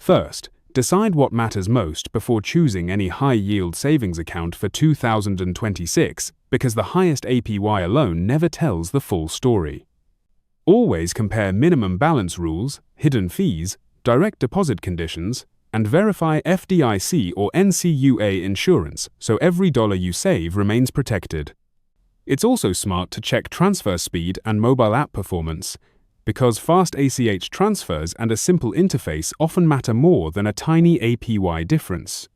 First, decide what matters most before choosing any high-yield savings account for 2026, because the highest APY alone never tells the full story. Always compare minimum balance rules, hidden fees, direct deposit conditions, and verify FDIC or NCUA insurance so every dollar you save remains protected. It's also smart to check transfer speed and mobile app performance, because fast ACH transfers and a simple interface often matter more than a tiny APY difference.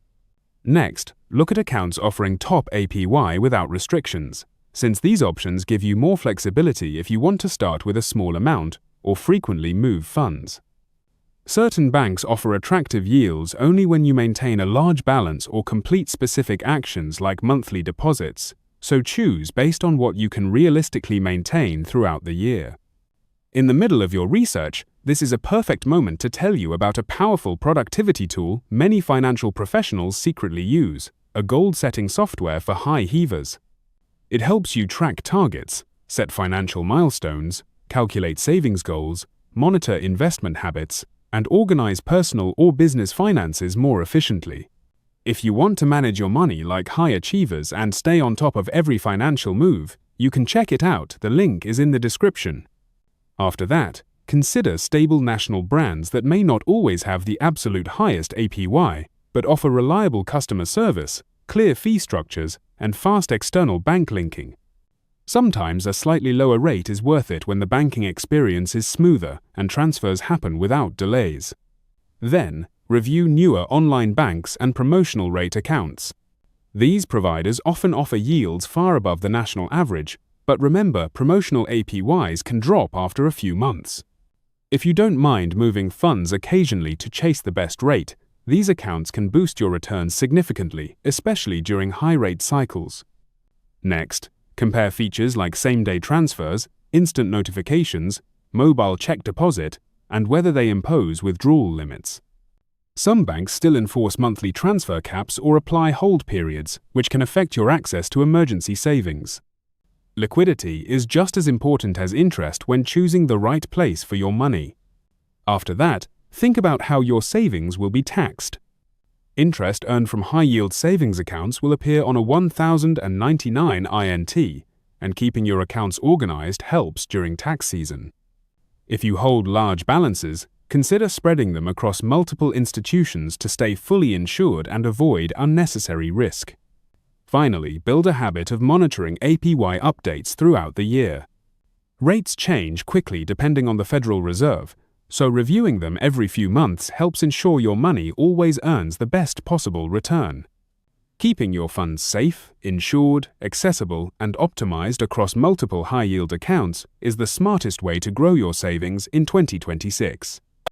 Next, look at accounts offering top APY without restrictions, since these options give you more flexibility if you want to start with a small amount or frequently move funds. Certain banks offer attractive yields only when you maintain a large balance or complete specific actions like monthly deposits, so choose based on what you can realistically maintain throughout the year. In the middle of your research, this is a perfect moment to tell you about a powerful productivity tool many financial professionals secretly use, a goal-setting software for high heavers. It helps you track targets, set financial milestones, calculate savings goals, monitor investment habits, and organize personal or business finances more efficiently. If you want to manage your money like high achievers and stay on top of every financial move, you can check it out. The link is in the description. After that, consider stable national brands that may not always have the absolute highest APY, but offer reliable customer service, clear fee structures, and fast external bank linking. Sometimes a slightly lower rate is worth it when the banking experience is smoother and transfers happen without delays. Then, review newer online banks and promotional rate accounts. These providers often offer yields far above the national average, but remember, promotional APYs can drop after a few months. If you don't mind moving funds occasionally to chase the best rate, these accounts can boost your returns significantly, especially during high-rate cycles. Next, compare features like same-day transfers, instant notifications, mobile check deposit, and whether they impose withdrawal limits. Some banks still enforce monthly transfer caps or apply hold periods, which can affect your access to emergency savings. Liquidity is just as important as interest when choosing the right place for your money. After that, think about how your savings will be taxed. Interest earned from high-yield savings accounts will appear on a 1099 INT, and keeping your accounts organized helps during tax season. If you hold large balances, consider spreading them across multiple institutions to stay fully insured and avoid unnecessary risk. Finally, build a habit of monitoring APY updates throughout the year. Rates change quickly depending on the Federal Reserve, so reviewing them every few months helps ensure your money always earns the best possible return. Keeping your funds safe, insured, accessible, and optimized across multiple high-yield accounts is the smartest way to grow your savings in 2026.